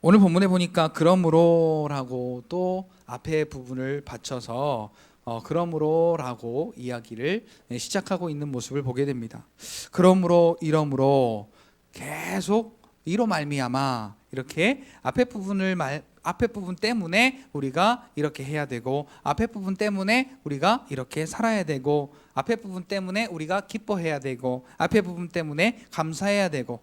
오늘 본문에 보니까 그러므로라고 또 앞에 부분을 받쳐서 그러므로라고 이야기를 시작하고 있는 모습을 보게 됩니다. 그러므로 이러므로 계속 이로 말미암아 이렇게 앞에 부분 때문에 우리가 이렇게 해야 되고, 앞에 부분 때문에 우리가 이렇게 살아야 되고, 앞에 부분 때문에 우리가 기뻐해야 되고, 앞에 부분 때문에 감사해야 되고,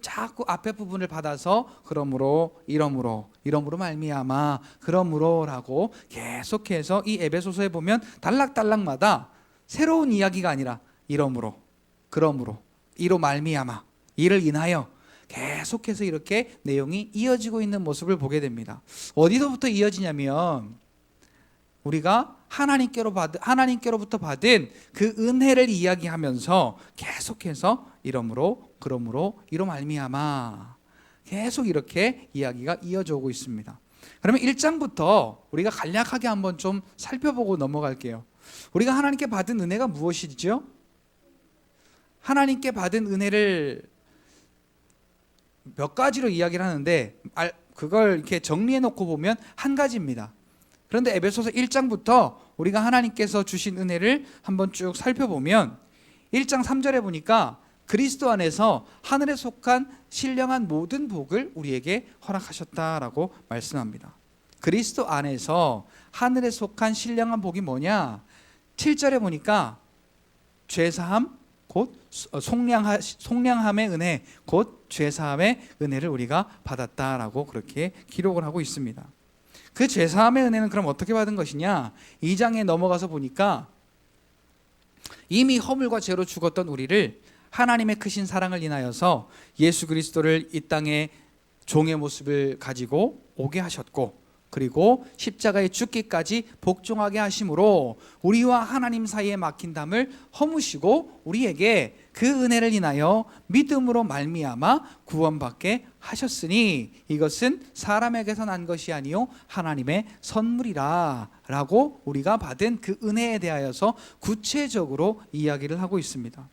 자꾸 앞에 부분을 받아서 그러므로 이러므로 말미암아 그러므로라고 계속해서 이 에베소서에 보면 단락단락마다 새로운 이야기가 아니라 그러므로 이로 말미암아 이를 인하여 계속해서 이렇게 내용이 이어지고 있는 모습을 보게 됩니다. 어디서부터 이어지냐면 우리가 하나님께로부터 받은 그 은혜를 이야기하면서 계속해서 그러므로 이로 말미암아 계속 이렇게 이야기가 이어져 오고 있습니다. 그러면 1장부터 우리가 간략하게 한번 좀 살펴보고 넘어갈게요. 우리가 하나님께 받은 은혜가 무엇이죠? 하나님께 받은 은혜를 몇 가지로 이야기를 하는데 그걸 이렇게 정리해 놓고 보면 한 가지입니다. 그런데 에베소서 1장부터 우리가 하나님께서 주신 은혜를 한번 쭉 살펴보면 1장 3절에 보니까 그리스도 안에서 하늘에 속한 신령한 모든 복을 우리에게 허락하셨다라고 말씀합니다. 그리스도 안에서 하늘에 속한 신령한 복이 뭐냐? 7절에 보니까 죄사함 곧 속량함의 은혜 곧 죄사함의 은혜를 우리가 받았다라고 그렇게 기록을 하고 있습니다. 그 죄사함의 은혜는 그럼 어떻게 받은 것이냐? 2장에 넘어가서 보니까 이미 허물과 죄로 죽었던 우리를 하나님의 크신 사랑을 인하여서 예수 그리스도를 이 땅에 종의 모습을 가지고 오게 하셨고, 그리고 십자가에 죽기까지 복종하게 하심으로 우리와 하나님 사이에 막힌 담을 허무시고 우리에게 그 은혜를 인하여 믿음으로 말미암아 구원받게 하셨으니 이것은 사람에게서 난 것이 아니요 하나님의 선물이라 라고 우리가 받은 그 은혜에 대하여서 구체적으로 이야기를 하고 있습니다.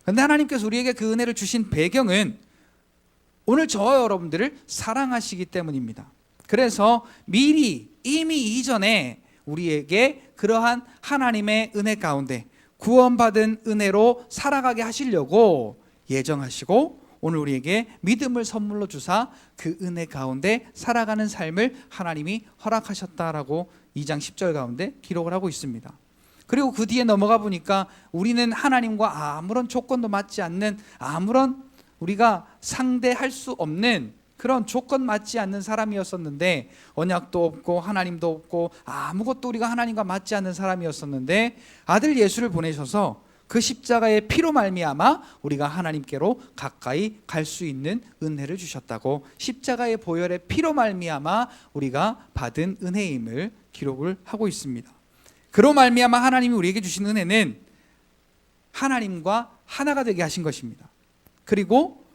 그런데 하나님께서 우리에게 그 은혜를 주신 배경은 오늘 저와 여러분들을 사랑하시기 때문입니다. 그래서 이미 이전에 우리에게 그러한 하나님의 은혜 가운데 구원받은 은혜로 살아가게 하시려고 예정하시고 오늘 우리에게 믿음을 선물로 주사 그 은혜 가운데 살아가는 삶을 하나님이 허락하셨다라고 2장 10절 가운데 기록을 하고 있습니다. 그리고 그 뒤에 넘어가 보니까 우리는 하나님과 아무런 조건도 맞지 않는, 아무런 우리가 상대할 수 없는 그런 조건 맞지 않는 사람이었었는데, 언약도 없고 하나님도 없고 아무것도 우리가 하나님과 맞지 않는 사람이었었는데 아들 예수를 보내셔서 그 십자가의 피로 말미암아 우리가 하나님께로 가까이 갈 수 있는 은혜를 주셨다고, 십자가의 보혈의 피로 말미암아 우리가 받은 은혜임을 기록을 하고 있습니다. 그로 말미암아 하나님이 우리에게 주신 은혜는 하나님과 하나가 되게 하신 것입니다. 그리고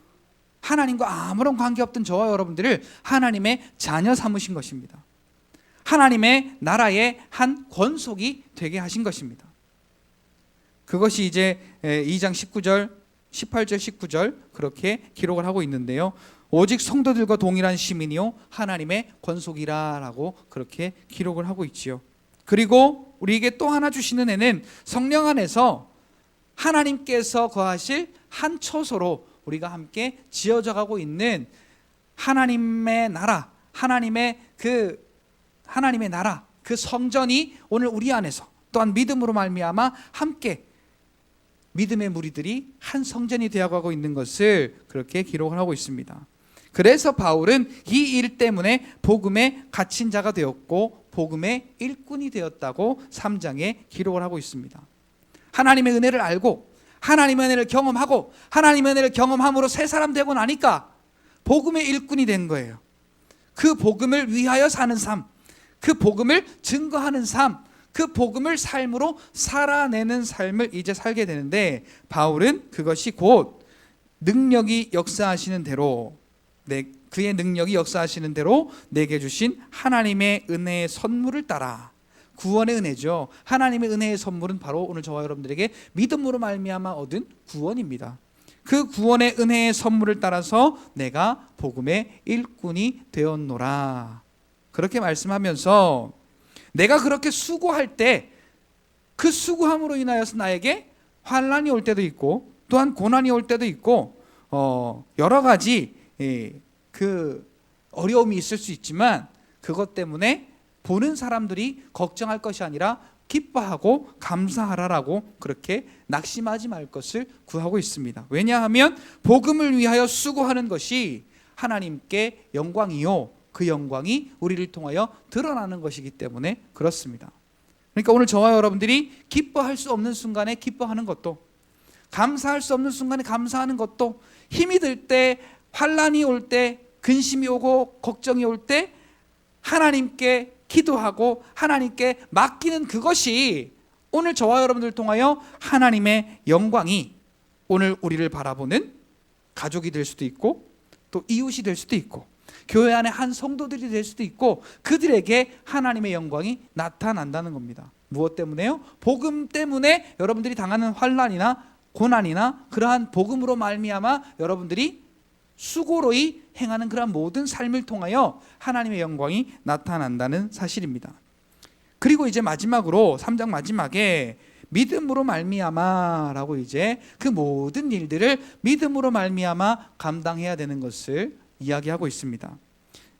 하나님과 아무런 관계없던 저와 여러분들을 하나님의 자녀 삼으신 것입니다. 하나님의 나라의 한 권속이 되게 하신 것입니다. 그것이 이제 2장 18절 19절 그렇게 기록을 하고 있는데요. 오직 성도들과 동일한 시민이요 하나님의 권속이라라고 그렇게 기록을 하고 있지요. 그리고 우리에게 또 하나 주시는 애는 성령 안에서 하나님께서 거하실 한 처소로 우리가 함께 지어져 가고 있는 하나님의 나라, 하나님의 나라, 그 성전이 오늘 우리 안에서 또한 믿음으로 말미암아 함께 믿음의 무리들이 한 성전이 되어가고 있는 것을 그렇게 기록을 하고 있습니다. 그래서 바울은 이 일 때문에 복음에 갇힌 자가 되었고 복음의 일꾼이 되었다고 3장에 기록을 하고 있습니다. 하나님의 은혜를 알고 하나님의 은혜를 경험하고 하나님의 은혜를 경험함으로 새 사람 되고 나니까 복음의 일꾼이 된 거예요. 그 복음을 위하여 사는 삶, 그 복음을 증거하는 삶, 그 복음을 삶으로 살아내는 삶을 이제 살게 되는데, 바울은 그것이 곧 능력이 역사하시는 대로 그의 능력이 역사하시는 대로 내게 주신 하나님의 은혜의 선물을 따라, 구원의 은혜죠. 하나님의 은혜의 선물은 바로 오늘 저와 여러분들에게 믿음으로 말미암아 얻은 구원입니다. 그 구원의 은혜의 선물을 따라서 내가 복음의 일꾼이 되었노라. 그렇게 말씀하면서 내가 그렇게 수고할 때 그 수고함으로 인하여서 나에게 환난이 올 때도 있고 또한 고난이 올 때도 있고 여러 가지 그 어려움이 있을 수 있지만 그것 때문에 보는 사람들이 걱정할 것이 아니라 기뻐하고 감사하라라고 그렇게 낙심하지 말 것을 구하고 있습니다. 왜냐하면 복음을 위하여 수고하는 것이 하나님께 영광이요 그 영광이 우리를 통하여 드러나는 것이기 때문에 그렇습니다. 그러니까 오늘 저와 여러분들이 기뻐할 수 없는 순간에 기뻐하는 것도, 감사할 수 없는 순간에 감사하는 것도, 힘이 들 때, 환난이 올 때, 근심이 오고 걱정이 올 때 하나님께 기도하고 하나님께 맡기는 그것이 오늘 저와 여러분들 통하여 하나님의 영광이 오늘 우리를 바라보는 가족이 될 수도 있고 또 이웃이 될 수도 있고 교회 안에 한 성도들이 될 수도 있고 그들에게 하나님의 영광이 나타난다는 겁니다. 무엇 때문에요? 복음 때문에 여러분들이 당하는 환난이나 고난이나 그러한 복음으로 말미암아 여러분들이 수고로이 행하는 그러한 모든 삶을 통하여 하나님의 영광이 나타난다는 사실입니다. 그리고 이제 마지막으로 3장 마지막에 믿음으로 말미암아라고 이제 그 모든 일들을 믿음으로 말미암아 감당해야 되는 것을 이야기하고 있습니다.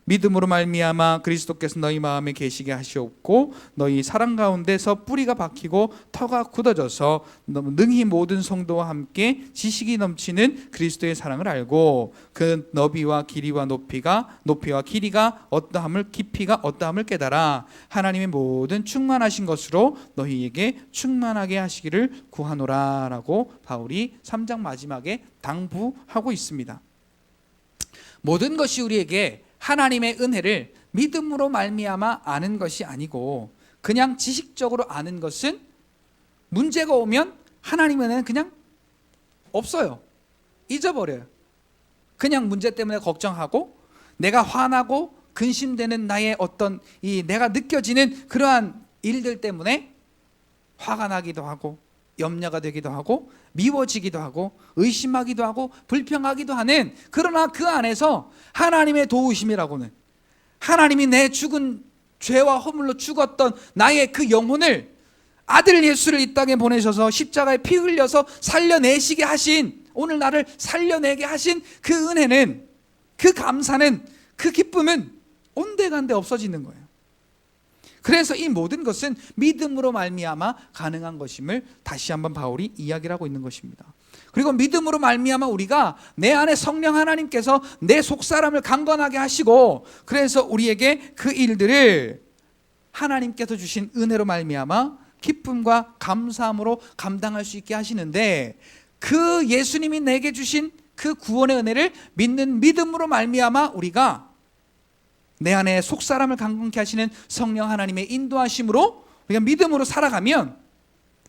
믿음으로 말미암아 그리스도께서 너희 마음에 계시게 하시옵고 너희 사랑 가운데서 뿌리가 박히고 터가 굳어져서 능히 모든 성도와 함께 지식이 넘치는 그리스도의 사랑을 알고 그 너비와 길이와 높이와 길이가 어떠함을 깊이가 어떠함을 깨달아 하나님의 모든 충만하신 것으로 너희에게 충만하게 하시기를 구하노라라고 바울이 3장 마지막에 당부하고 있습니다. 모든 것이 우리에게 하나님의 은혜를 믿음으로 말미암아 아는 것이 아니고 그냥 지식적으로 아는 것은 문제가 오면 하나님의 은혜는 그냥 없어요. 잊어버려요. 그냥 문제 때문에 걱정하고 내가 화나고 근심되는 나의 어떤 내가 느껴지는 그러한 일들 때문에 화가 나기도 하고 염려가 되기도 하고 미워지기도 하고 의심하기도 하고 불평하기도 하는, 그러나 그 안에서 하나님의 도우심이라고는 하나님이 내 죽은 죄와 허물로 죽었던 나의 그 영혼을 아들 예수를 이 땅에 보내셔서 십자가에 피 흘려서 살려내시게 하신, 오늘 나를 살려내게 하신 그 은혜는, 그 감사는, 그 기쁨은 온데간데 없어지는 거예요. 그래서 이 모든 것은 믿음으로 말미암아 가능한 것임을 다시 한번 바울이 이야기를 하고 있는 것입니다. 그리고 믿음으로 말미암아 우리가 내 안에 성령 하나님께서 내 속사람을 강건하게 하시고 그래서 우리에게 그 일들을 하나님께서 주신 은혜로 말미암아 기쁨과 감사함으로 감당할 수 있게 하시는데, 그 예수님이 내게 주신 그 구원의 은혜를 믿는 믿음으로 말미암아 우리가 내 안에 속사람을 강건케 하시는 성령 하나님의 인도하심으로 우리가 믿음으로 살아가면,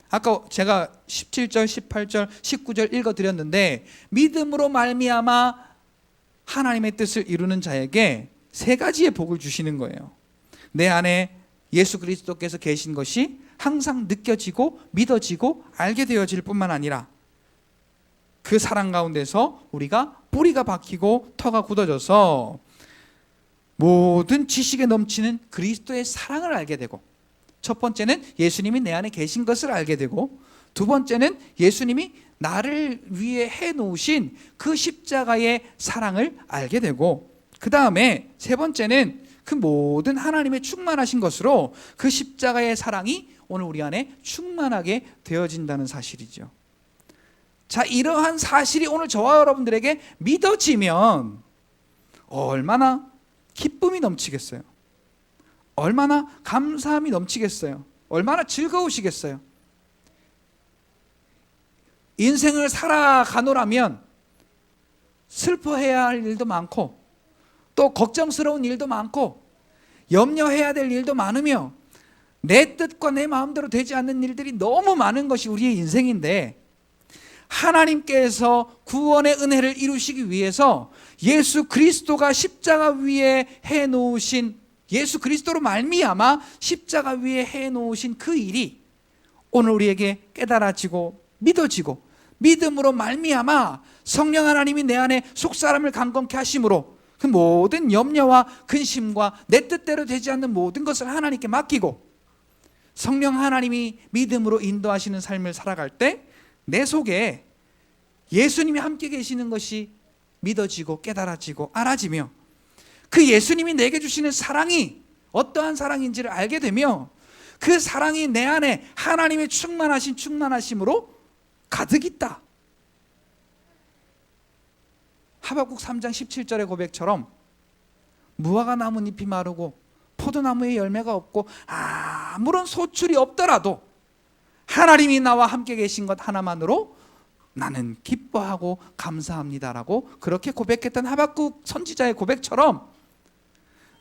아까 제가 17절, 18절, 19절 읽어드렸는데 믿음으로 말미암아 하나님의 뜻을 이루는 자에게 세 가지의 복을 주시는 거예요. 내 안에 예수 그리스도께서 계신 것이 항상 느껴지고 믿어지고 알게 되어질 뿐만 아니라 그 사랑 가운데서 우리가 뿌리가 박히고 터가 굳어져서 모든 지식에 넘치는 그리스도의 사랑을 알게 되고, 첫 번째는 예수님이 내 안에 계신 것을 알게 되고, 두 번째는 예수님이 나를 위해 해놓으신 그 십자가의 사랑을 알게 되고, 그 다음에 세 번째는 그 모든 하나님의 충만하신 것으로 그 십자가의 사랑이 오늘 우리 안에 충만하게 되어진다는 사실이죠. 자, 이러한 사실이 오늘 저와 여러분들에게 믿어지면 얼마나 기쁨이 넘치겠어요. 얼마나 감사함이 넘치겠어요. 얼마나 즐거우시겠어요. 인생을 살아가노라면 슬퍼해야 할 일도 많고 또 걱정스러운 일도 많고 염려해야 될 일도 많으며 내 뜻과 내 마음대로 되지 않는 일들이 너무 많은 것이 우리의 인생인데, 하나님께서 구원의 은혜를 이루시기 위해서 예수 그리스도가 십자가 위에 해놓으신, 예수 그리스도로 말미암아 십자가 위에 해놓으신 그 일이 오늘 우리에게 깨달아지고 믿어지고 믿음으로 말미암아 성령 하나님이 내 안에 속사람을 강건케 하심으로 그 모든 염려와 근심과 내 뜻대로 되지 않는 모든 것을 하나님께 맡기고 성령 하나님이 믿음으로 인도하시는 삶을 살아갈 때 내 속에 예수님이 함께 계시는 것이 믿어지고 깨달아지고 알아지며 그 예수님이 내게 주시는 사랑이 어떠한 사랑인지를 알게 되며 그 사랑이 내 안에 하나님의 충만하심으로 가득 있다. 하박국 3장 17절의 고백처럼 무화과 나뭇잎이 마르고 포도나무에 열매가 없고 아무런 소출이 없더라도 하나님이 나와 함께 계신 것 하나만으로 나는 기뻐하고 감사합니다라고 그렇게 고백했던 하박국 선지자의 고백처럼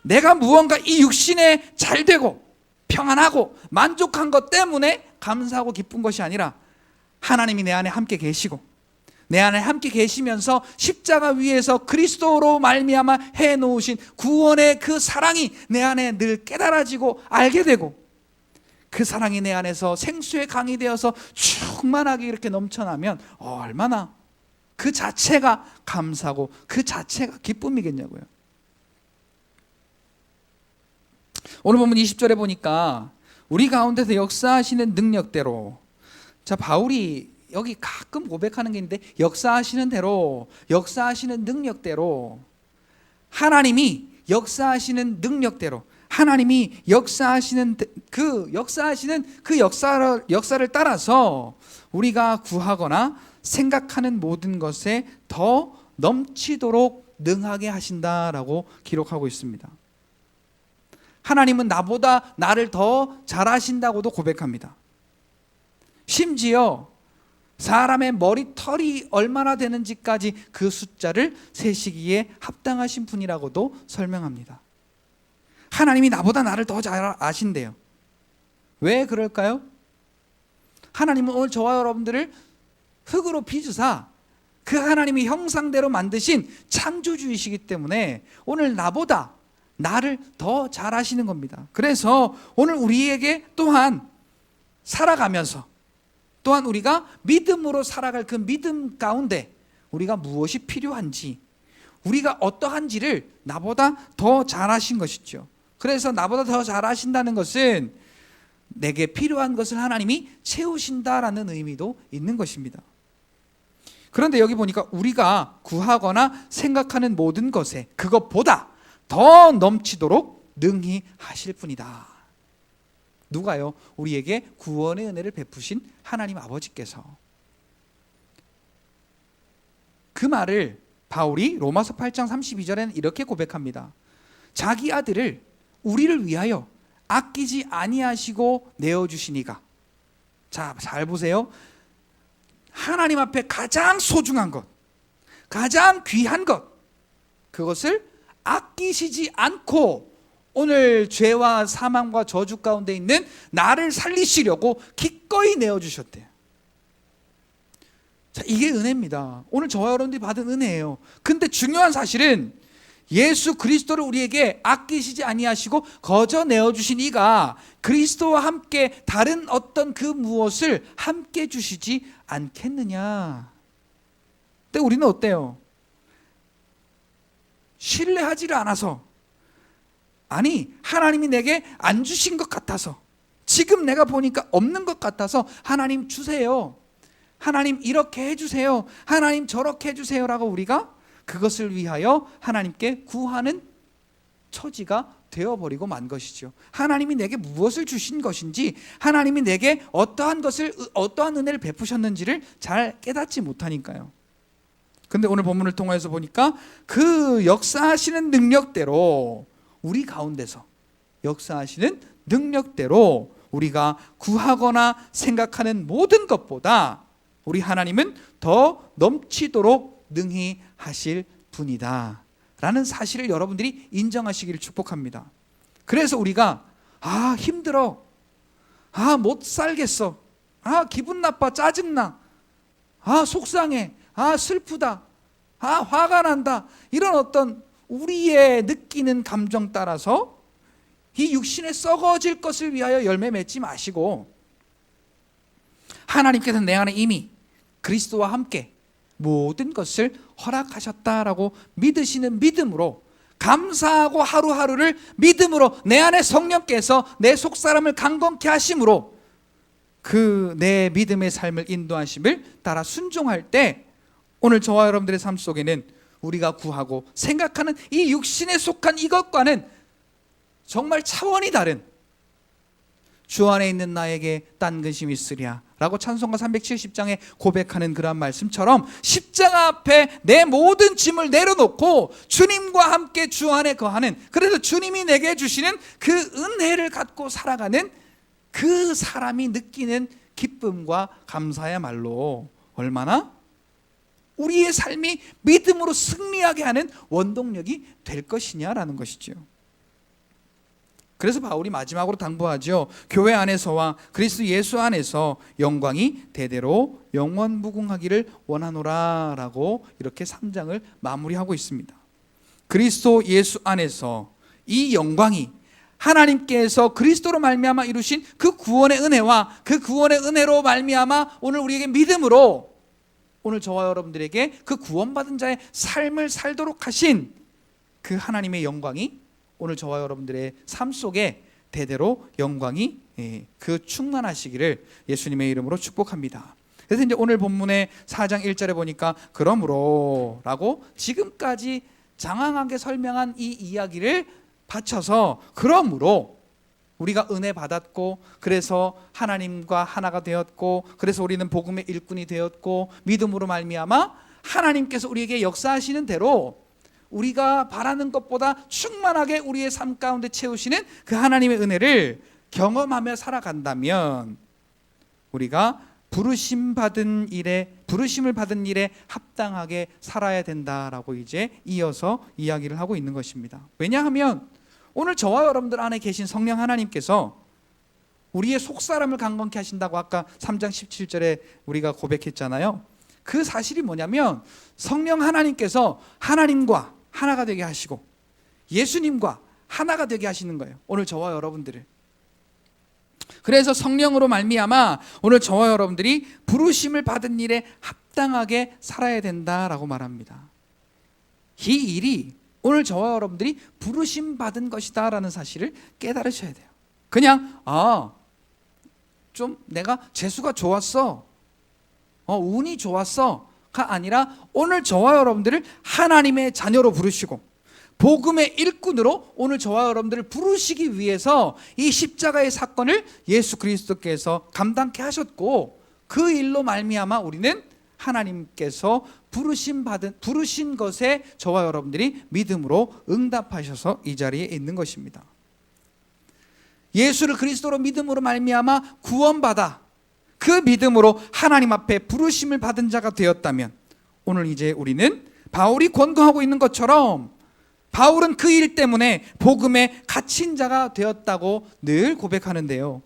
내가 무언가 이 육신에 잘되고 평안하고 만족한 것 때문에 감사하고 기쁜 것이 아니라 하나님이 내 안에 함께 계시고 내 안에 함께 계시면서 십자가 위에서 그리스도로 말미암아 해놓으신 구원의 그 사랑이 내 안에 늘 깨달아지고 알게 되고 그 사랑이 내 안에서 생수의 강이 되어서 충만하게 이렇게 넘쳐나면 얼마나 그 자체가 감사고 그 자체가 기쁨이겠냐고요. 오늘 본문 20절에 보니까 우리 가운데서 역사하시는 능력대로, 자 바울이 여기 가끔 고백하는 게 있는데 역사하시는 대로, 역사하시는 능력대로, 하나님이 역사하시는 능력대로, 하나님이 역사하시는 그 역사를 따라서 우리가 구하거나 생각하는 모든 것에 더 넘치도록 능하게 하신다라고 기록하고 있습니다. 하나님은 나보다 나를 더 잘하신다고도 고백합니다. 심지어 사람의 머리털이 얼마나 되는지까지 그 숫자를 세시기에 합당하신 분이라고도 설명합니다. 하나님이 나보다 나를 더 잘 아신대요. 왜 그럴까요? 하나님은 오늘 저와 여러분들을 흙으로 빚으사 그 하나님이 형상대로 만드신 창조주이시기 때문에 오늘 나보다 나를 더 잘 아시는 겁니다. 그래서 오늘 우리에게 또한 살아가면서 또한 우리가 믿음으로 살아갈 그 믿음 가운데 우리가 무엇이 필요한지, 우리가 어떠한지를 나보다 더 잘 아신 것이죠. 그래서 나보다 더 잘 아신다는 것은 내게 필요한 것을 하나님이 채우신다라는 의미도 있는 것입니다. 그런데 여기 보니까 우리가 구하거나 생각하는 모든 것에 그것보다 더 넘치도록 능히 하실 분이다. 누가요? 우리에게 구원의 은혜를 베푸신 하나님 아버지께서. 그 말을 바울이 로마서 8장 32절에는 이렇게 고백합니다. 자기 아들을 우리를 위하여 아끼지 아니하시고 내어주시니가. 자, 잘 보세요. 하나님 앞에 가장 소중한 것, 가장 귀한 것, 그것을 아끼시지 않고 오늘 죄와 사망과 저주 가운데 있는 나를 살리시려고 기꺼이 내어주셨대요. 자, 이게 은혜입니다. 오늘 저와 여러분들이 받은 은혜예요. 근데 중요한 사실은 예수 그리스도를 우리에게 아끼시지 아니하시고 거저 내어주신 이가 그리스도와 함께 다른 어떤 그 무엇을 함께 주시지 않겠느냐. 근데 우리는 어때요? 신뢰하지를 않아서, 아니 하나님이 내게 안 주신 것 같아서, 지금 내가 보니까 없는 것 같아서 하나님 주세요, 하나님 이렇게 해주세요, 하나님 저렇게 해주세요 라고 우리가 그것을 위하여 하나님께 구하는 처지가 되어버리고 만 것이죠. 하나님이 내게 무엇을 주신 것인지, 하나님이 내게 어떠한 은혜를 베푸셨는지를 잘 깨닫지 못하니까요. 근데 오늘 본문을 통해서 보니까 그 역사하시는 능력대로 우리 가운데서 역사하시는 능력대로 우리가 구하거나 생각하는 모든 것보다 우리 하나님은 더 넘치도록 능히 하실 분이다 라는 사실을 여러분들이 인정하시기를 축복합니다. 그래서 우리가 힘들어, 못 살겠어, 기분 나빠, 짜증나, 속상해, 슬프다, 화가 난다, 이런 어떤 우리의 느끼는 감정 따라서 이 육신에 썩어질 것을 위하여 열매 맺지 마시고, 하나님께서는 내 안에 이미 그리스도와 함께 모든 것을 허락하셨다라고 믿으시는 믿음으로, 감사하고 하루하루를 믿음으로 내 안에 성령께서 내 속사람을 강건케 하심으로 그 내 믿음의 삶을 인도하심을 따라 순종할 때, 오늘 저와 여러분들의 삶 속에는 우리가 구하고 생각하는 이 육신에 속한 이것과는 정말 차원이 다른, 주 안에 있는 나에게 딴 근심이 있으랴 라고 찬송가 370장에 고백하는 그러한 말씀처럼, 십자가 앞에 내 모든 짐을 내려놓고 주님과 함께 주 안에 거하는, 그래서 주님이 내게 주시는 그 은혜를 갖고 살아가는 그 사람이 느끼는 기쁨과 감사야말로 얼마나 우리의 삶이 믿음으로 승리하게 하는 원동력이 될 것이냐라는 것이죠. 그래서 바울이 마지막으로 당부하죠. 교회 안에서와 그리스도 예수 안에서 영광이 대대로 영원무궁하기를 원하노라 라고 이렇게 3장을 마무리하고 있습니다. 그리스도 예수 안에서 이 영광이 하나님께서 그리스도로 말미암아 이루신 그 구원의 은혜와 그 구원의 은혜로 말미암아 오늘 우리에게 믿음으로, 오늘 저와 여러분들에게 그 구원받은 자의 삶을 살도록 하신 그 하나님의 영광이 오늘 저와 여러분들의 삶 속에 대대로 영광이 그 충만하시기를 예수님의 이름으로 축복합니다. 그래서 이제 오늘 본문의 4장 1절에 보니까 그러므로 라고 지금까지 장황하게 설명한 이 이야기를 바쳐서, 그러므로 우리가 은혜 받았고 그래서 하나님과 하나가 되었고 그래서 우리는 복음의 일꾼이 되었고 믿음으로 말미암아 하나님께서 우리에게 역사하시는 대로 우리가 바라는 것보다 충만하게 우리의 삶 가운데 채우시는 그 하나님의 은혜를 경험하며 살아간다면 우리가 부르심을 받은 일에 합당하게 살아야 된다라고 이제 이어서 이야기를 하고 있는 것입니다. 왜냐하면 오늘 저와 여러분들 안에 계신 성령 하나님께서 우리의 속사람을 강건케 하신다고 아까 3장 17절에 우리가 고백했잖아요. 그 사실이 뭐냐면 성령 하나님께서 하나님과 하나가 되게 하시고 예수님과 하나가 되게 하시는 거예요. 오늘 저와 여러분들을. 그래서 성령으로 말미암아 오늘 저와 여러분들이 부르심을 받은 일에 합당하게 살아야 된다라고 말합니다. 이 일이 오늘 저와 여러분들이 부르심 받은 것이다 라는 사실을 깨달으셔야 돼요. 그냥 좀 내가 재수가 좋았어, 운이 좋았어가 아니라 오늘 저와 여러분들을 하나님의 자녀로 부르시고 복음의 일꾼으로 오늘 저와 여러분들을 부르시기 위해서 이 십자가의 사건을 예수 그리스도께서 감당케 하셨고, 그 일로 말미암아 우리는 하나님께서 부르신 것에 저와 여러분들이 믿음으로 응답하셔서 이 자리에 있는 것입니다. 예수를 그리스도로 믿음으로 말미암아 구원받아 그 믿음으로 하나님 앞에 부르심을 받은 자가 되었다면, 오늘 이제 우리는 바울이 권고하고 있는 것처럼 바울은 그 일 때문에 복음에 갇힌 자가 되었다고 늘 고백하는데요.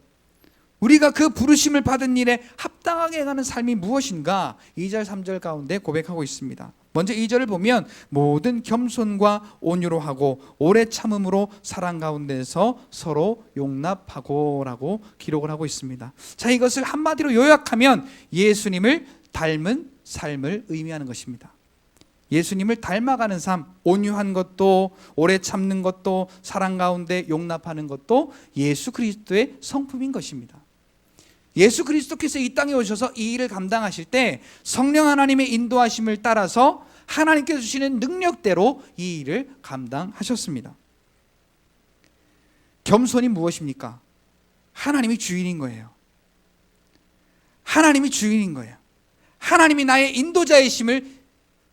우리가 그 부르심을 받은 일에 합당하게 가는 삶이 무엇인가 2절 3절 가운데 고백하고 있습니다. 먼저 2절을 보면 모든 겸손과 온유로 하고 오래 참음으로 사랑 가운데서 서로 용납하고 라고 기록을 하고 있습니다. 자, 이것을 한마디로 요약하면 예수님을 닮은 삶을 의미하는 것입니다. 예수님을 닮아가는 삶, 온유한 것도 오래 참는 것도 사랑 가운데 용납하는 것도 예수 그리스도의 성품인 것입니다. 예수 그리스도께서 이 땅에 오셔서 이 일을 감당하실 때 성령 하나님의 인도하심을 따라서 하나님께서 주시는 능력대로 이 일을 감당하셨습니다. 겸손이 무엇입니까? 하나님이 주인인 거예요. 하나님이 주인인 거예요. 하나님이 나의 인도자이심을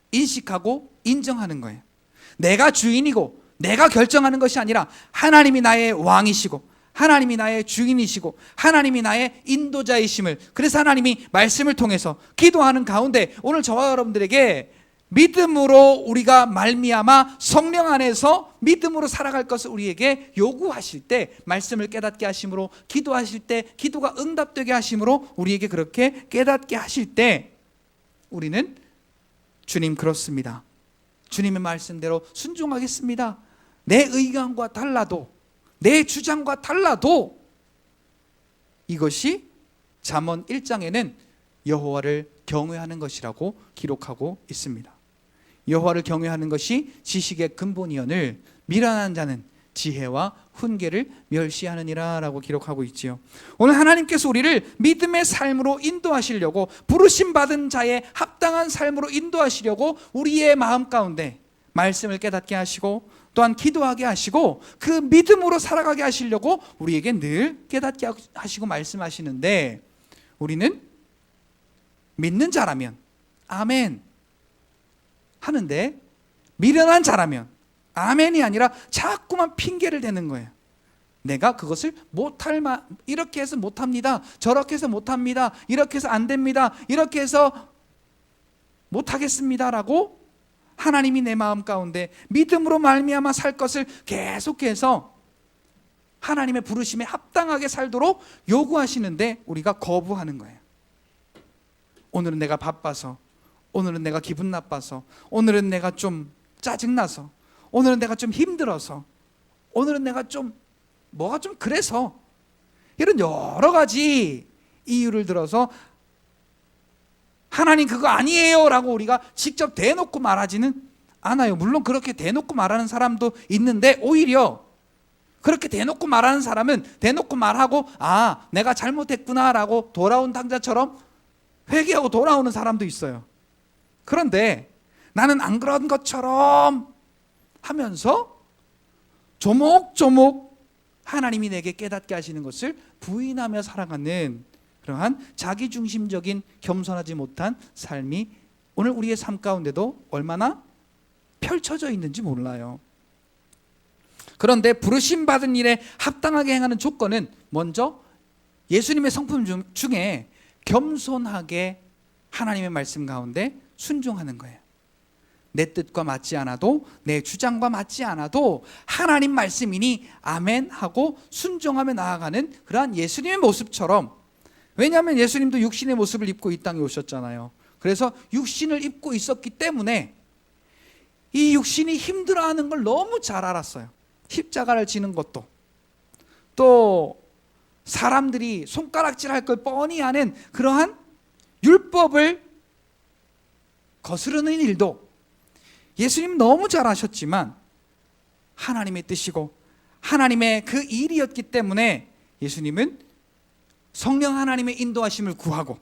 인식하고 인정하는 거예요. 내가 주인이고 내가 결정하는 것이 아니라 하나님이 나의 왕이시고 하나님이 나의 주인이시고 하나님이 나의 인도자이심을, 그래서 하나님이 말씀을 통해서 기도하는 가운데 오늘 저와 여러분들에게 믿음으로 우리가 말미암아 성령 안에서 믿음으로 살아갈 것을 우리에게 요구하실 때, 말씀을 깨닫게 하심으로 기도하실 때 기도가 응답되게 하심으로 우리에게 그렇게 깨닫게 하실 때 우리는 주님 그렇습니다, 주님의 말씀대로 순종하겠습니다, 내 의견과 달라도 내 주장과 달라도, 이것이 잠언 1장에는 여호와를 경외하는 것이라고 기록하고 있습니다. 여호와를 경외하는 것이 지식의 근본이오늘 미련한 자는 지혜와 훈계를 멸시하느니라 라고 기록하고 있지요. 오늘 하나님께서 우리를 믿음의 삶으로 인도하시려고, 부르심 받은 자의 합당한 삶으로 인도하시려고 우리의 마음 가운데 말씀을 깨닫게 하시고 또한 기도하게 하시고 그 믿음으로 살아가게 하시려고 우리에게 늘 깨닫게 하시고 말씀하시는데, 우리는 믿는 자라면 아멘 하는데 미련한 자라면 아멘이 아니라 자꾸만 핑계를 대는 거예요. 내가 그것을 이렇게 해서 못합니다, 저렇게 해서 못합니다, 이렇게 해서 안 됩니다, 이렇게 해서 못하겠습니다 라고 하나님이 내 마음 가운데 믿음으로 말미암아 살 것을 계속해서 하나님의 부르심에 합당하게 살도록 요구하시는데 우리가 거부하는 거예요. 오늘은 내가 바빠서, 오늘은 내가 기분 나빠서, 오늘은 내가 좀 짜증나서, 오늘은 내가 좀 힘들어서, 오늘은 내가 좀 뭐가 좀 그래서, 이런 여러 가지 이유를 들어서 하나님 그거 아니에요 라고 우리가 직접 대놓고 말하지는 않아요. 물론 그렇게 대놓고 말하는 사람도 있는데, 오히려 그렇게 대놓고 말하는 사람은 대놓고 말하고 아 내가 잘못했구나 라고 돌아온 당자처럼 회개하고 돌아오는 사람도 있어요. 그런데 나는 안 그런 것처럼 하면서 조목조목 하나님이 내게 깨닫게 하시는 것을 부인하며 살아가는 그러한 자기중심적인 겸손하지 못한 삶이 오늘 우리의 삶 가운데도 얼마나 펼쳐져 있는지 몰라요. 그런데 부르심 받은 일에 합당하게 행하는 조건은 먼저 예수님의 성품 중에 겸손하게 하나님의 말씀 가운데 순종하는 거예요. 내 뜻과 맞지 않아도, 내 주장과 맞지 않아도 하나님 말씀이니 아멘 하고 순종하며 나아가는 그러한 예수님의 모습처럼, 왜냐하면 예수님도 육신의 모습을 입고 이 땅에 오셨잖아요. 그래서 육신을 입고 있었기 때문에 이 육신이 힘들어하는 걸 너무 잘 알았어요. 십자가를 지는 것도, 또 사람들이 손가락질할 걸 뻔히 아는 그러한 율법을 거스르는 일도 예수님 너무 잘 아셨지만 하나님의 뜻이고 하나님의 그 일이었기 때문에 예수님은 성령 하나님의 인도하심을 구하고,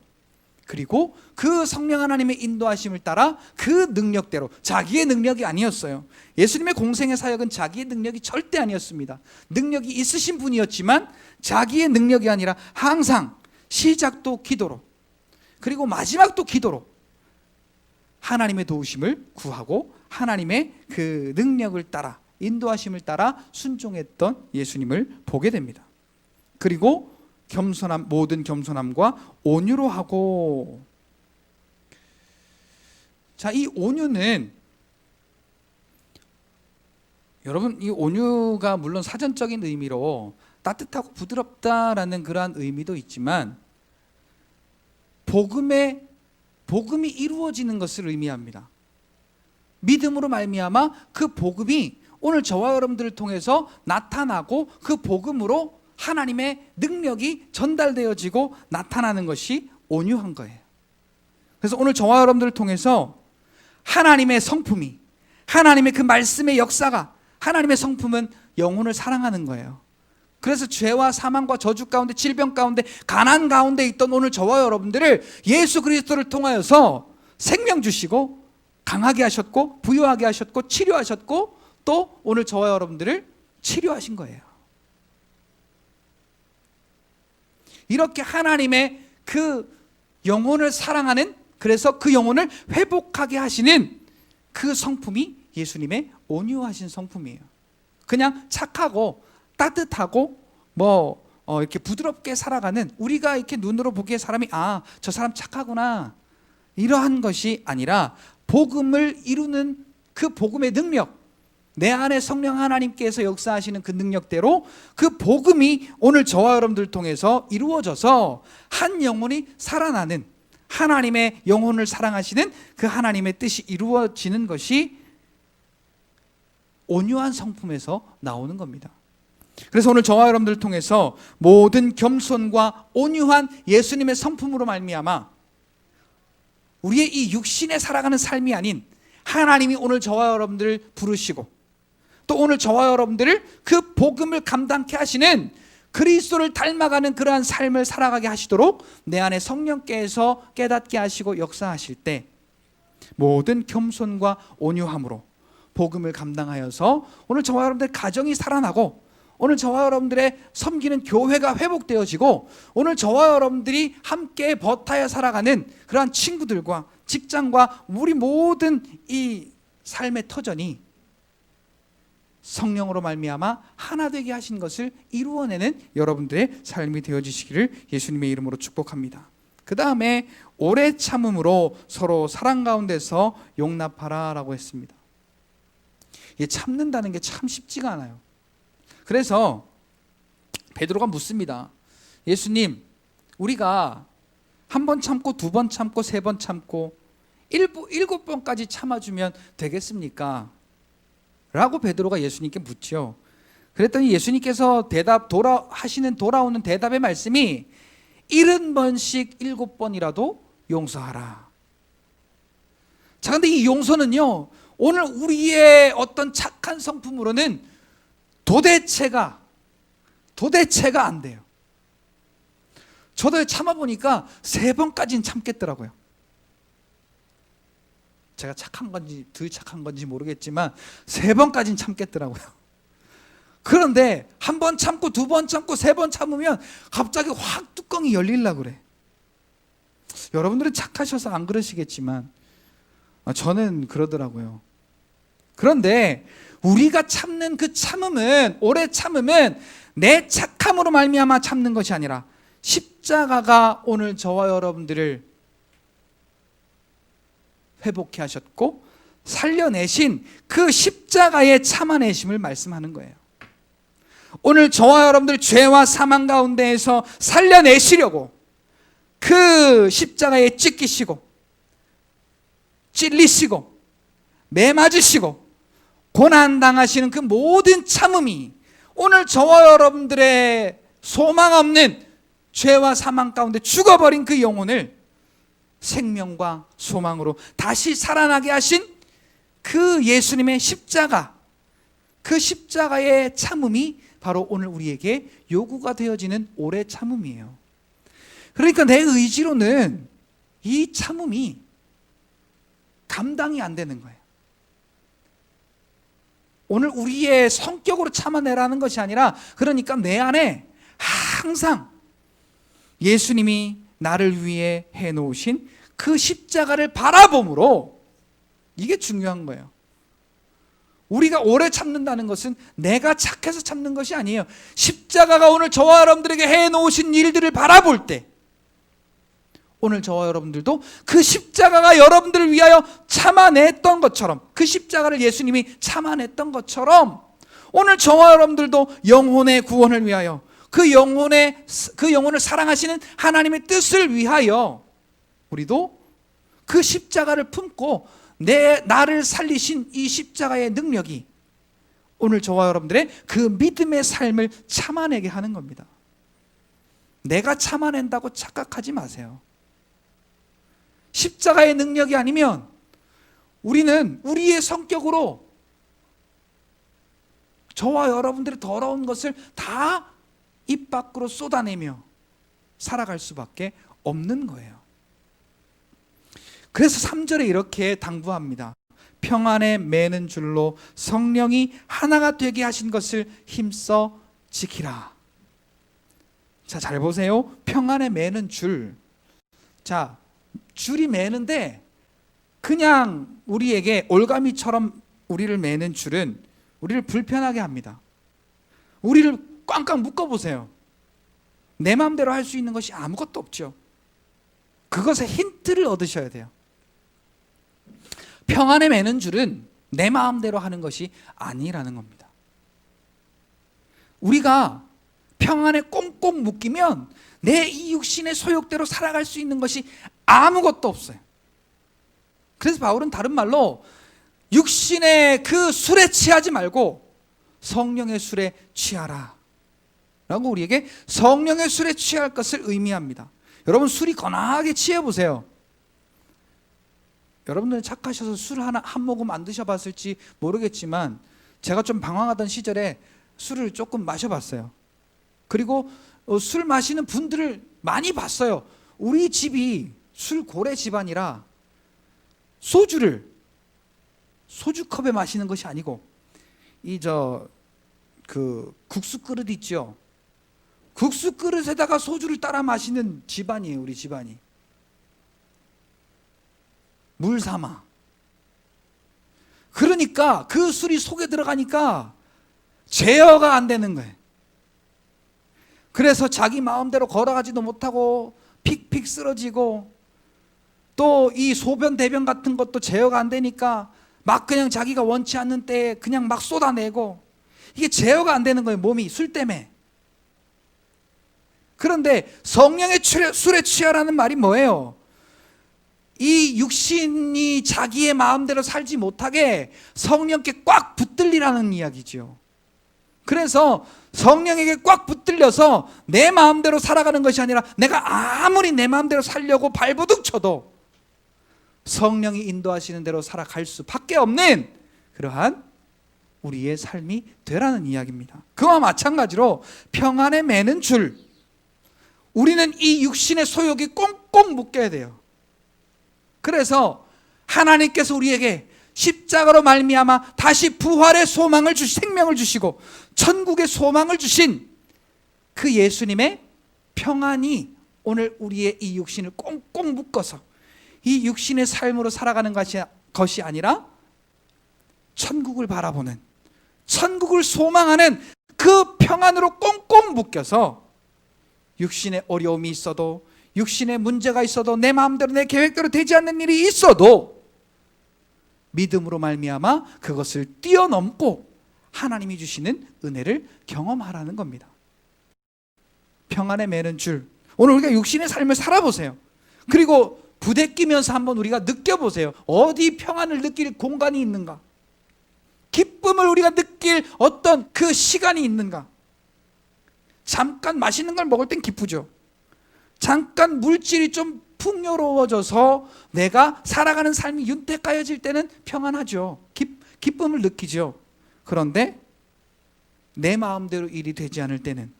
그리고 그 성령 하나님의 인도하심을 따라 그 능력대로, 자기의 능력이 아니었어요. 예수님의 공생의 사역은 자기의 능력이 절대 아니었습니다. 능력이 있으신 분이었지만 자기의 능력이 아니라 항상 시작도 기도로, 그리고 마지막도 기도로 하나님의 도우심을 구하고 하나님의 그 능력을 따라, 인도하심을 따라 순종했던 예수님을 보게 됩니다. 그리고 겸손함, 모든 겸손함과 온유로 하고, 자, 이 온유는 여러분, 이 온유가 물론 사전적인 의미로 따뜻하고 부드럽다라는 그러한 의미도 있지만 복음이 이루어지는 것을 의미합니다. 믿음으로 말미암아 그 복음이 오늘 저와 여러분들을 통해서 나타나고 그 복음으로 하나님의 능력이 전달되어지고 나타나는 것이 온유한 거예요. 그래서 오늘 저와 여러분들을 통해서 하나님의 성품이, 하나님의 그 말씀의 역사가, 하나님의 성품은 영혼을 사랑하는 거예요. 그래서 죄와 사망과 저주 가운데, 질병 가운데, 가난 가운데 있던 오늘 저와 여러분들을 예수 그리스도를 통하여서 생명 주시고 강하게 하셨고 부유하게 하셨고 치료하셨고 또 오늘 저와 여러분들을 치료하신 거예요. 이렇게 하나님의 그 영혼을 사랑하는, 그래서 그 영혼을 회복하게 하시는 그 성품이 예수님의 온유하신 성품이에요. 그냥 착하고 따뜻하고 이렇게 부드럽게 살아가는, 우리가 이렇게 눈으로 보기에 사람이 저 사람 착하구나 이러한 것이 아니라 복음을 이루는 그 복음의 능력, 내 안에 성령 하나님께서 역사하시는 그 능력대로 그 복음이 오늘 저와 여러분들 통해서 이루어져서 한 영혼이 살아나는, 하나님의 영혼을 사랑하시는 그 하나님의 뜻이 이루어지는 것이 온유한 성품에서 나오는 겁니다. 그래서 오늘 저와 여러분들을 통해서 모든 겸손과 온유한 예수님의 성품으로 말미암아 우리의 이 육신에 살아가는 삶이 아닌 하나님이 오늘 저와 여러분들을 부르시고 또 오늘 저와 여러분들을 그 복음을 감당케 하시는 그리스도를 닮아가는 그러한 삶을 살아가게 하시도록 내 안에 성령께서 깨닫게 하시고 역사하실 때 모든 겸손과 온유함으로 복음을 감당하여서 오늘 저와 여러분들의 가정이 살아나고 오늘 저와 여러분들의 섬기는 교회가 회복되어지고 오늘 저와 여러분들이 함께 버타여 살아가는 그러한 친구들과 직장과 우리 모든 이 삶의 터전이 성령으로 말미암아 하나 되게 하신 것을 이루어내는 여러분들의 삶이 되어지시기를 예수님의 이름으로 축복합니다. 그 다음에 오래 참음으로 서로 사랑 가운데서 용납하라라고 했습니다. 이게 참는다는 게 참 쉽지가 않아요. 그래서 베드로가 묻습니다. 예수님, 우리가 한 번 참고 두 번 참고 세 번 참고 7번까지 참아주면 되겠습니까? 라고 베드로가 예수님께 묻죠. 그랬더니 예수님께서 돌아오는 대답의 말씀이 70번씩 7번이라도 용서하라. 자, 근데 이 용서는요, 오늘 우리의 어떤 착한 성품으로는 도대체가 안 돼요. 저도 참아보니까 3번까지는 참겠더라고요. 제가 착한 건지 덜 착한 건지 모르겠지만 3번까지는 참겠더라고요. 그런데 한 번 참고 두 번 참고 세 번 참으면 갑자기 확 뚜껑이 열리려고 그래. 여러분들은 착하셔서 안 그러시겠지만 저는 그러더라고요. 그런데 우리가 참는 그 참음은, 오래 참음은 내 착함으로 말미암아 참는 것이 아니라 십자가가 오늘 저와 여러분들을 회복해 하셨고 살려내신 그 십자가의 참아내심을 말씀하는 거예요. 오늘 저와 여러분들 죄와 사망 가운데에서 살려내시려고 그 십자가에 찢기시고 찔리시고 매 맞으시고 고난당하시는 그 모든 참음이 오늘 저와 여러분들의 소망 없는 죄와 사망 가운데 죽어버린 그 영혼을 생명과 소망으로 다시 살아나게 하신 그 예수님의 십자가, 그 십자가의 참음이 바로 오늘 우리에게 요구가 되어지는 오래 참음이에요. 그러니까 내 의지로는 이 참음이 감당이 안 되는 거예요. 오늘 우리의 성격으로 참아내라는 것이 아니라, 그러니까 내 안에 항상 예수님이 나를 위해 해놓으신 그 십자가를 바라봄으로, 이게 중요한 거예요. 우리가 오래 참는다는 것은 내가 착해서 참는 것이 아니에요. 십자가가 오늘 저와 여러분들에게 해놓으신 일들을 바라볼 때 오늘 저와 여러분들도 그 십자가가 여러분들을 위하여 참아냈던 것처럼, 그 십자가를 예수님이 참아냈던 것처럼 오늘 저와 여러분들도 영혼의 구원을 위하여 그 영혼을 사랑하시는 하나님의 뜻을 위하여 우리도 그 십자가를 품고 나를 살리신 이 십자가의 능력이 오늘 저와 여러분들의 그 믿음의 삶을 참아내게 하는 겁니다. 내가 참아낸다고 착각하지 마세요. 십자가의 능력이 아니면 우리는 우리의 성격으로 저와 여러분들의 더러운 것을 다 입 밖으로 쏟아내며 살아갈 수밖에 없는 거예요. 그래서 3절에 이렇게 당부합니다. 평안에 매는 줄로 성령이 하나가 되게 하신 것을 힘써 지키라. 자, 잘 보세요. 평안에 매는 줄. 자, 줄이 매는데 그냥 우리에게 올가미처럼 우리를 매는 줄은 우리를 불편하게 합니다. 우리를 꽝꽝 묶어보세요. 내 마음대로 할 수 있는 것이 아무것도 없죠. 그것에 힌트를 얻으셔야 돼요. 평안에 매는 줄은 내 마음대로 하는 것이 아니라는 겁니다. 우리가 평안에 꽁꽁 묶이면 내 이 육신의 소욕대로 살아갈 수 있는 것이 아무것도 없어요. 그래서 바울은 다른 말로 육신의 그 술에 취하지 말고 성령의 술에 취하라 라고 우리에게 성령의 술에 취할 것을 의미합니다. 여러분, 술이 거나하게 취해보세요. 여러분들은 착하셔서 술 한 모금 안 드셔봤을지 모르겠지만 제가 좀 방황하던 시절에 술을 조금 마셔봤어요. 그리고 술 마시는 분들을 많이 봤어요. 우리 집이 술 고래 집안이라 소주를 소주컵에 마시는 것이 아니고 국수 그릇 있죠. 국수 그릇에다가 소주를 따라 마시는 집안이에요. 우리 집안이. 물 삼아. 그러니까 그 술이 속에 들어가니까 제어가 안 되는 거예요. 그래서 자기 마음대로 걸어가지도 못하고 픽픽 쓰러지고, 또 이 소변 대변 같은 것도 제어가 안 되니까 막 그냥 자기가 원치 않는 때에 그냥 막 쏟아내고, 이게 제어가 안 되는 거예요. 몸이 술 때문에. 그런데 성령의 술에 취하라는 말이 뭐예요? 이 육신이 자기의 마음대로 살지 못하게 성령께 꽉 붙들리라는 이야기죠. 그래서 성령에게 꽉 붙들려서 내 마음대로 살아가는 것이 아니라, 내가 아무리 내 마음대로 살려고 발버둥 쳐도 성령이 인도하시는 대로 살아갈 수밖에 없는 그러한 우리의 삶이 되라는 이야기입니다. 그와 마찬가지로 평안에 매는 줄, 우리는 이 육신의 소욕이 꽁꽁 묶여야 돼요. 그래서 하나님께서 우리에게 십자가로 말미암아 다시 부활의 소망을 생명을 주시고 천국의 소망을 주신 그 예수님의 평안이 오늘 우리의 이 육신을 꽁꽁 묶어서 이 육신의 삶으로 살아가는 것이 아니라 천국을 바라보는, 천국을 소망하는 그 평안으로 꽁꽁 묶여서 육신의 어려움이 있어도, 육신의 문제가 있어도, 내 마음대로 내 계획대로 되지 않는 일이 있어도 믿음으로 말미암아 그것을 뛰어넘고 하나님이 주시는 은혜를 경험하라는 겁니다. 평안에 매는 줄, 오늘 우리가 육신의 삶을 살아보세요. 그리고 부대끼면서 한번 우리가 느껴보세요. 어디 평안을 느낄 공간이 있는가? 기쁨을 우리가 느낄 어떤 그 시간이 있는가? 잠깐 맛있는 걸 먹을 땐 기쁘죠. 잠깐 물질이 좀 풍요로워져서 내가 살아가는 삶이 윤택하여질 때는 평안하죠. 기쁨을 느끼죠. 그런데 내 마음대로 일이 되지 않을 때는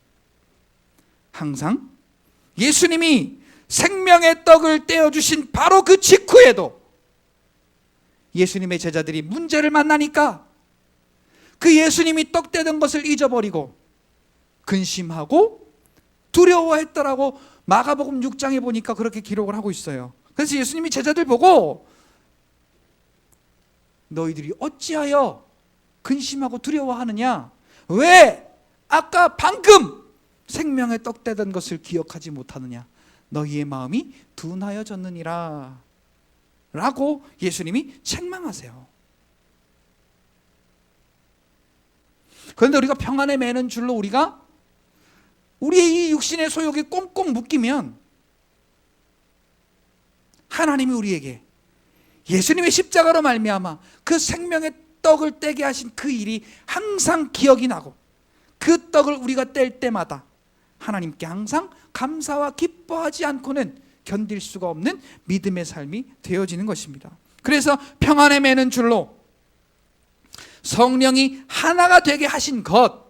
항상 예수님이 생명의 떡을 떼어주신 바로 그 직후에도 예수님의 제자들이 문제를 만나니까 그 예수님이 떡 떼던 것을 잊어버리고 근심하고 두려워했더라고. 마가복음 6장에 보니까 그렇게 기록을 하고 있어요. 그래서 예수님이 제자들 보고 너희들이 어찌하여 근심하고 두려워하느냐? 왜 아까 방금 생명의 떡 떼던 것을 기억하지 못하느냐? 너희의 마음이 둔하여졌느니라 라고 예수님이 책망하세요. 그런데 우리가 평안에 매는 줄로 우리가 우리의 이 육신의 소욕이 꽁꽁 묶이면 하나님이 우리에게 예수님의 십자가로 말미암아 그 생명의 떡을 떼게 하신 그 일이 항상 기억이 나고, 그 떡을 우리가 뗄 때마다 하나님께 항상 감사와 기뻐하지 않고는 견딜 수가 없는 믿음의 삶이 되어지는 것입니다. 그래서 평안에 매는 줄로 성령이 하나가 되게 하신 것,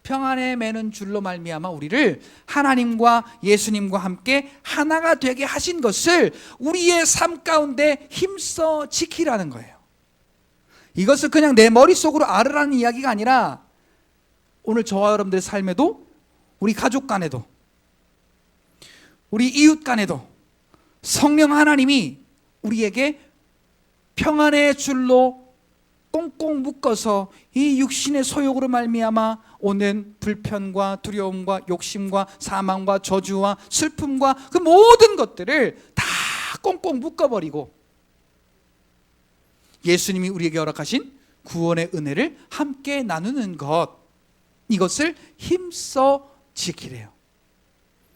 평안에 매는 줄로 말미암아 우리를 하나님과 예수님과 함께 하나가 되게 하신 것을 우리의 삶 가운데 힘써 지키라는 거예요. 이것을 그냥 내 머릿속으로 알으라는 이야기가 아니라 오늘 저와 여러분들의 삶에도, 우리 가족 간에도, 우리 이웃 간에도 성령 하나님이 우리에게 평안의 줄로 꽁꽁 묶어서 이 육신의 소욕으로 말미암아 오는 불편과 두려움과 욕심과 사망과 저주와 슬픔과 그 모든 것들을 다 꽁꽁 묶어버리고 예수님이 우리에게 허락하신 구원의 은혜를 함께 나누는 것, 이것을 힘써 지키래요.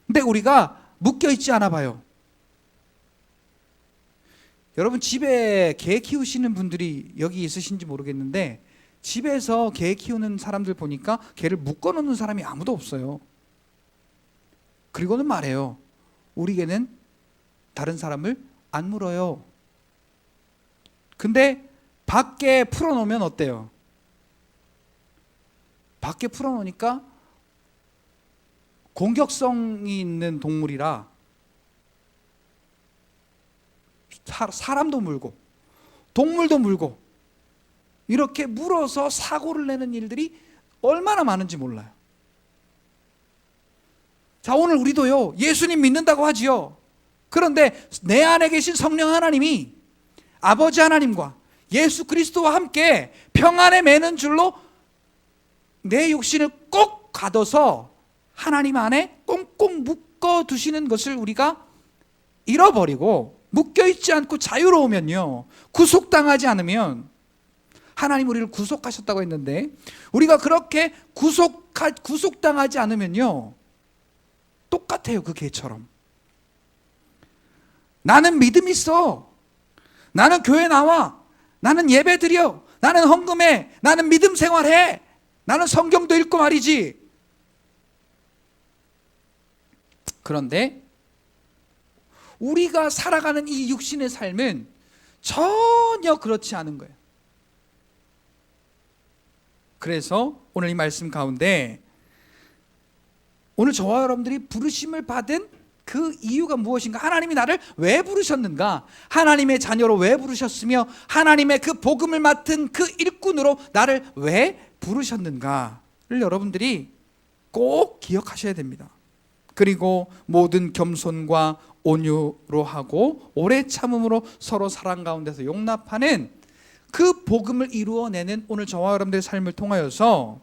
근데 우리가 묶여있지 않아 봐요. 여러분 집에 개 키우시는 분들이 여기 있으신지 모르겠는데, 집에서 개 키우는 사람들 보니까 개를 묶어놓는 사람이 아무도 없어요. 그리고는 말해요. 우리 개는 다른 사람을 안 물어요. 근데 밖에 풀어놓으면 어때요? 밖에 풀어놓으니까 공격성이 있는 동물이라 사람도 물고 동물도 물고 이렇게 물어서 사고를 내는 일들이 얼마나 많은지 몰라요. 자, 오늘 우리도요, 예수님 믿는다고 하지요. 그런데 내 안에 계신 성령 하나님이 아버지 하나님과 예수 그리스도와 함께 평안에 매는 줄로 내 육신을 꼭 가둬서 하나님 안에 꽁꽁 묶어 두시는 것을 우리가 잃어버리고 묶여있지 않고 자유로우면요, 구속당하지 않으면, 하나님 우리를 구속하셨다고 했는데 우리가 그렇게 구속당하지 않으면요 똑같아요. 그 개처럼. 나는 믿음 있어, 나는 교회 나와, 나는 예배 드려, 나는 헌금해, 나는 믿음 생활해, 나는 성경도 읽고 말이지. 그런데 우리가 살아가는 이 육신의 삶은 전혀 그렇지 않은 거예요. 그래서 오늘 이 말씀 가운데 오늘 저와 여러분들이 부르심을 받은 그 이유가 무엇인가? 하나님이 나를 왜 부르셨는가? 하나님의 자녀로 왜 부르셨으며 하나님의 그 복음을 맡은 그 일꾼으로 나를 왜 부르셨는가를 여러분들이 꼭 기억하셔야 됩니다. 그리고 모든 겸손과 온유로 하고 오래 참음으로 서로 사랑 가운데서 용납하는 그 복음을 이루어내는 오늘 저와 여러분들의 삶을 통하여서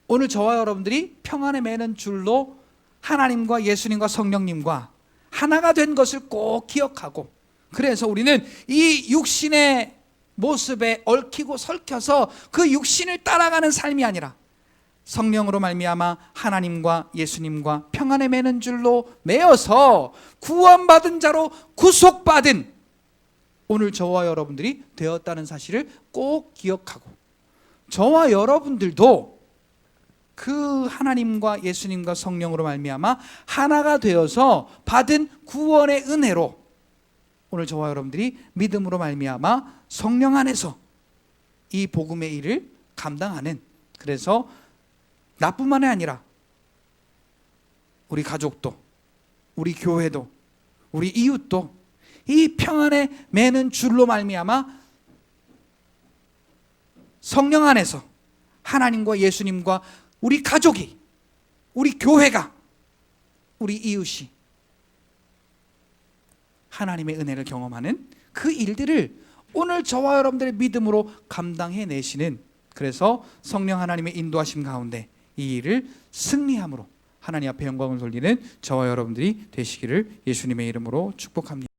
오늘 저와 여러분들이 평안에 매는 줄로 하나님과 예수님과 성령님과 하나가 된 것을 꼭 기억하고, 그래서 우리는 이 육신의 모습에 얽히고 설켜서 그 육신을 따라가는 삶이 아니라 성령으로 말미암아 하나님과 예수님과 평안에 매는 줄로 매어서 구원받은 자로 구속받은 오늘 저와 여러분들이 되었다는 사실을 꼭 기억하고, 저와 여러분들도 그 하나님과 예수님과 성령으로 말미암아 하나가 되어서 받은 구원의 은혜로 오늘 저와 여러분들이 믿음으로 말미암아 성령 안에서 이 복음의 일을 감당하는, 그래서 나뿐만이 아니라 우리 가족도, 우리 교회도, 우리 이웃도 이 평안에 매는 줄로 말미암아 성령 안에서 하나님과 예수님과 우리 가족이, 우리 교회가, 우리 이웃이 하나님의 은혜를 경험하는 그 일들을 오늘 저와 여러분들의 믿음으로 감당해 내시는, 그래서 성령 하나님의 인도하심 가운데 이 일을 승리함으로 하나님 앞에 영광을 돌리는 저와 여러분들이 되시기를 예수님의 이름으로 축복합니다.